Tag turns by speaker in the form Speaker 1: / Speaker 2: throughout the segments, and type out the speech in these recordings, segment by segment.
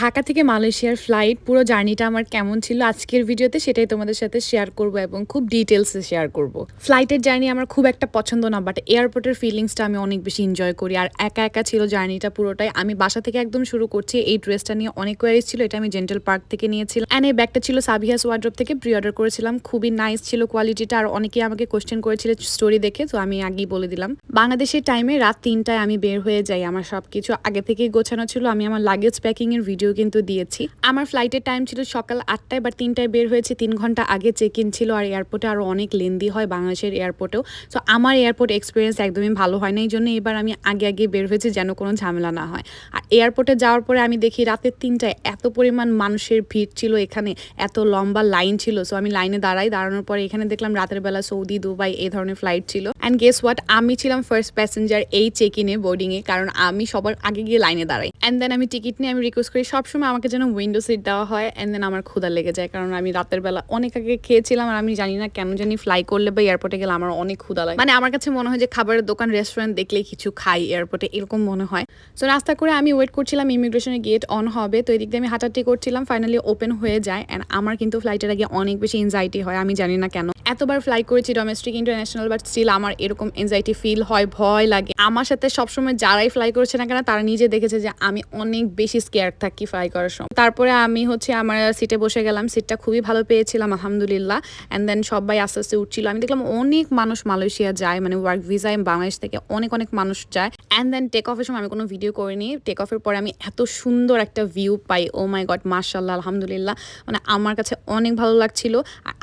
Speaker 1: ঢাকা থেকে মালয়েশিয়ার ফ্লাইট পুরো জার্নিটা আমার কেমন ছিল আজকের ভিডিওতে সেটাই তোমাদের সাথে শেয়ার করব এবং খুব ডিটেলসে শেয়ার করব। ফ্লাইটের জার্নি আমার খুব একটা পছন্দ না, বাট এয়ারপোর্টের ফিলিংসটা আমি অনেক বেশি এনজয় করি। আর একা একা ছিল জার্নিটা পুরোটাই। আমি বাসা থেকে একদম শুরু করছি। এই ড্রেসটা নিয়ে অনেক কোয়ারিজ ছিল, এটা আমি জেন্টাল পার্ক থেকে নিয়েছিলাম। অ্যান্ড এই ব্যাগটা ছিল সাবিহাস ওয়ার্ড্রপ থেকে, প্রি অর্ডার করেছিলাম। খুবই নাইস ছিল কোয়ালিটিটা। আর অনেকেই আমাকে কোশ্চেন করেছিল স্টোরি দেখে, তো আমি আগেই বলে দিলাম। বাংলাদেশের টাইমে রাত 3টায় আমি বের হয়ে যাই। আমার সবকিছু আগে থেকেই গোছানো ছিল। আমি আমার লাগেজ প্যাকিং এর ভিডিও কিন্তু দিয়েছি। আমার ফ্লাইটের টাইম ছিল সকাল 8টায়, বাট 3টায় বের হয়েছে। 3 ঘন্টা আগে চেক ইন ছিল। আর এয়ারপোর্টে আরও অনেক লেন্দি হয় বাংলাদেশের এয়ারপোর্টেও। সো আমার এয়ারপোর্ট এক্সপিরিয়েন্স একদমই ভালো হয় না, এই জন্য এবার আমি আগে আগে বের হয়েছি যেন কোনো ঝামেলা না হয়। আর এয়ারপোর্টে যাওয়ার পরে আমি দেখি রাতের 3টায় এত পরিমাণ মানুষের ভিড় ছিল এখানে, এত লম্বা লাইন ছিল। সো আমি লাইনে দাঁড়ানোর পরে এখানে দেখলাম রাতের বেলা সৌদি, দুবাই এই ধরনের ফ্লাইট ছিল। অ্যান্ড গেস হোয়াট, আমি ছিলাম ফার্স্ট প্যাসেঞ্জার এই চেক ইনে বোর্ডিংয়ে, কারণ আমি সবার আগে গিয়ে লাইনে দাঁড়াই। অ্যান্ড দেন আমি টিকিট নিয়ে আমি রিকোয়েস্ট করি সবসময় আমাকে যেন উইন্ডো সিট দেওয়া হয়। অ্যান্ড দেন আমার ক্ষুধা লেগে যায়, কারণ আমি রাতের বেলা অনেক আগে খেয়েছিলাম। আর আমি জানি না কেন জানি ফ্লাই করলে বা এয়ারপোর্টে গেলে আমার অনেক ক্ষুধা লাগে। মানে আমার কাছে মনে হয় যে খাবারের দোকান রেস্টুরেন্ট দেখলেই কিছু খাই এয়ারপোর্টে, এরকম মনে হয়। সো নাস্তা করে আমি ওয়েট করছিলাম ইমিগ্রেশনের গেট অন হবে, তো এদিক দিয়ে আমি হাঁটাহাঁটি করছিলাম। ফাইনালি ওপেন হয়ে যায়। অ্যান্ড আমার কিন্তু ফ্লাইটের আগে অনেক বেশি এনজাইটি হয়, আমি জানি না কেন। এতবার ফ্লাই করেছি ডোমেস্টিক ইন্টারন্যাশনাল, বাট স্টিল আমার এরকম এনজাইটি ফিল হয়, ভয় লাগে। আমার সাথে সবসময় যারাই ফ্লাই করেছে না কেন তারা নিজে দেখেছে যে আমি অনেক বেশি স্কেয়ার থাকি ফ্লাই করার সময়। তারপরে আমি আমার সিটে বসে গেলাম। সিটটা খুবই ভালো পেয়েছিলাম আলহামদুলিল্লাহ। অ্যান্ড দেন সবাই আস্তে আস্তে উঠছিল। আমি দেখলাম অনেক মানুষ মালয়েশিয়া যায়, মানে ওয়ার্ক ভিসায় বাংলাদেশ থেকে অনেক অনেক মানুষ যায়। অ্যান্ড দেন টেক অফের সময় আমি কোনো ভিডিও করিনি। টেক অফের পরে আমি এত সুন্দর একটা ভিউ পাই, ও মাই গড, মাশাআল্লাহ, আলহামদুলিল্লাহ। মানে আমার কাছে অনেক ভালো লাগছিল।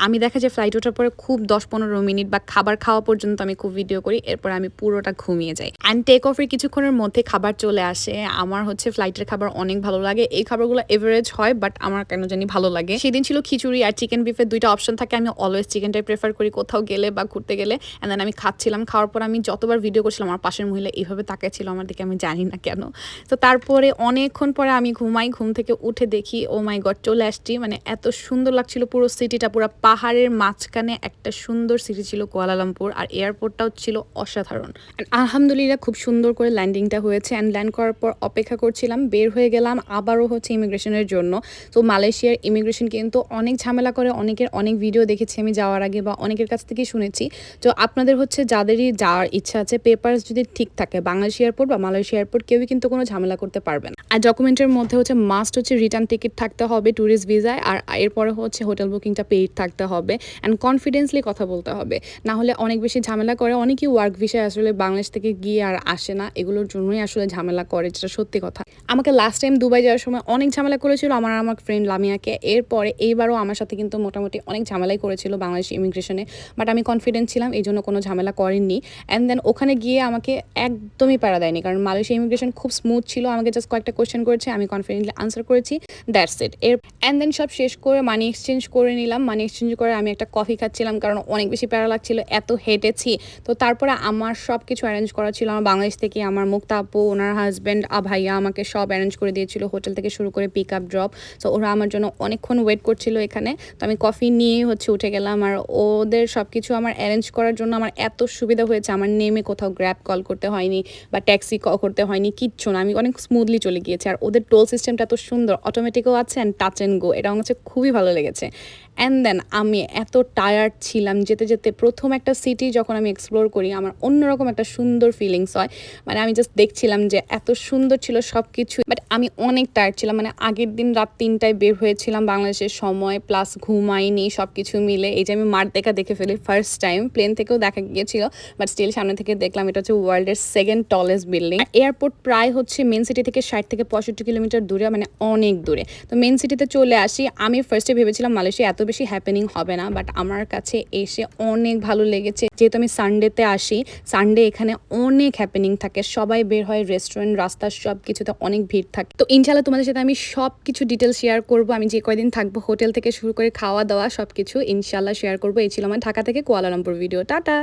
Speaker 1: আমি দেখা যায় ফ্লাইট ওঠার পরে খুব 10-15 মিনিট বা খাবার খাওয়া পর্যন্ত আমি খুব ভিডিও করি, এরপর আমি পুরোটা ঘুমিয়ে যাই। অ্যান্ড টেক অফের কিছুক্ষণের মধ্যে খাবার চলে আসে। আমার ফ্লাইটের খাবার অনেক ভালো লাগে। এই খাবারগুলো এভারেজ হয়, বাট আমার কেন জানি ভালো লাগে। সেদিন ছিল খিচুড়ি আর চিকেন বিফের দুইটা অপশন থাকে। আমি অলওয়েজ চিকেনটাই প্রেফার করি কোথাও গেলে বা ঘুরতে গেলে। অ্যান্ড দেন আমি খাচ্ছিলাম। খাওয়ার পর আমি যতবার ভিডিও করছিলাম আমার পাশের মহিলা এইভাবে তাকাইছিল আমার দিকে, আমি জানি না কেন। তো তারপরে অনেকক্ষণ পরে আমি ঘুমাই। ঘুম থেকে উঠে দেখি ও মাই গড চলে আসছি। মানে এত সুন্দর লাগছিল পুরো সিটিটা, পুরো পাহাড়ের মাঝখানে একটা সুন্দর সিটি ছিল কুয়ালালামপুর। আর এয়ারপোর্টটাও ছিল অসাধারণ। আলহামদুলিল্লাহ খুব সুন্দর করে ল্যান্ডিংটা হয়েছে। অ্যান্ড ল্যান্ড করার পর অপেক্ষা করছিলাম, বের হয়ে গেলাম আবারও ইমিগ্রেশনের জন্য। তো মালয়েশিয়ার ইমিগ্রেশন কিন্তু অনেক ঝামেলা করে। অনেক ভিডিও দেখেছি আমি যাওয়ার আগে বা অনেকের কাছ থেকেই শুনেছি। তো আপনাদের যাদেরই যাওয়ার ইচ্ছা আছে, পেপারস যদি ঠিক থাকে বাংলাদেশ এয়ারপোর্ট বা মালয়েশিয়া এয়ারপোর্ট কেউই কিন্তু কোনো ঝামেলা করতে পারবেন। আর ডকুমেন্টের মধ্যে মাস্ট রিটার্ন টিকিট থাকতে হবে ট্যুরিস্ট ভিসায়। আর এরপরে হোটেল বুকিংটা পেইড থাকতে হবে। অ্যান্ড কনফিডেন্সলি কথা বলতে হবে, না হলে অনেক বেশি ঝামেলা করে। অনেকেই ওয়ার্ক ভিসায় বাংলাদেশ থেকে গিয়ে আর আসে না, এগুলোর জন্যই ঝামেলা করে, যেটা সত্যি কথা। আমাকে লাস্ট টাইম দুবাই যাওয়ার সময় অনেক ঝামেলা করেছিল আমার ফ্রেন্ড লামিয়াকে। এরপরে এইবারও আমার সাথে কিন্তু মোটামুটি অনেক ঝামেলাই করেছিল বাংলাদেশ ইমিগ্রেশনে, বাট আমি কনফিডেন্ট ছিলাম, এই জন্য কোনো ঝামেলা করেননি। অ্যান্ড দেন ওখানে গিয়ে আমাকে একদমই প্যারা দেয়নি, কারণ মালয়েশিয়া ইমিগ্রেশন খুব স্মুথ ছিল। আমাকে জাস্ট কয়েকটা কোয়েশ্চেন করেছে, আমি কনফিডেন্টলি আনসার করেছি, দ্যাটস ইট। অ্যান্ড দেন সব শেষ করে মানি এক্সচেঞ্জ করে নিলাম। মানি এক্সচেঞ্জ করে আমি একটা কফি খাচ্ছিলাম, কারণ অনেক বেশি প্যারা লাগছিল, এত হেঁটেছি। তো তারপরে আমার সব কিছু অ্যারেঞ্জ করা ছিল আমার বাংলাদেশ থেকে। আমার মুক্তা আপু, ওনার হাজব্যান্ড ভাইয়া আমাকে সব অ্যারেঞ্জ করে দিয়েছিল, হোটেল থেকে শুরু করে পিক আপ ড্রপ। তো ওরা আমার জন্য অনেকক্ষণ ওয়েট করছিল এখানে। তো আমি কফি নিয়েই উঠে গেলাম। আর ওদের সব কিছু আমার অ্যারেঞ্জ করার জন্য আমার এত সুবিধা হয়েছে, আমার নেমে কোথাও গ্র্যাব কল করতে হয়নি বা ট্যাক্সি কল করতে হয়নি, কিচ্ছু না। আমি অনেক স্মুথলি চলে গিয়েছি। আর ওদের টোল সিস্টেমটা এত সুন্দর, অটোমেটিকও আছে অ্যান্ড টাচ অ্যান্ড গো, এটা আমার খুবই ভালো লেগেছে। অ্যান্ড দেন আমি এত টায়ার্ড ছিলাম যেতে যেতে। প্রথম একটা সিটি যখন আমি এক্সপ্লোর করি আমার অন্যরকম একটা সুন্দর ফিলিংস হয়। মানে আমি জাস্ট দেখছিলাম যে এত সুন্দর ছিল সব কিছু, বাট আমি অনেক টায়ার্ড ছিলাম। মানে আগের দিন রাত 3টায় বের হয়েছিলাম বাংলাদেশের সময়, প্লাস ঘুমাইনি, সব কিছু মিলে। এই যে আমি দেখে ফেলি ফার্স্ট টাইম, প্লেন থেকেও দেখা গিয়েছিল, বাট স্টিল সামনে থেকে দেখলাম। এটা ওয়ার্ল্ডের সেকেন্ড টলেস্ট বিল্ডিং। এয়ারপোর্ট প্রায় মেন সিটি থেকে 60 থেকে 65 কিলোমিটার দূরে, মানে অনেক দূরে। তো মেন সিটিতে চলে আসি। আমি ফার্স্টে ভেবেছিলাম মালয়েশিয়া এত বেশি হ্যাপেনিং হবে না, বাট আমার কাছে এসে অনেক ভালো লেগেছে। যেহেতু আমি সানডেতে আসি, সানডে এখানে অনেক হ্যাপেনিং থাকে, সবাই বের হয়, রেস্টুরেন্ট, রাস্তা সব কিছুতে অনেক ভিড় থাকে। তো ইনশাল্লাহ তোমাদের সাথে আমি সব কিছু ডিটেল শেয়ার করবো। আমি যে কয়দিন থাকবো, হোটেল থেকে শুরু করে খাওয়া দাওয়া সব কিছু ইনশাল্লাহ শেয়ার করবো। এই ছিল আমার ঢাকা থেকে কুয়ালালামপুর ভিডিও। টাটা।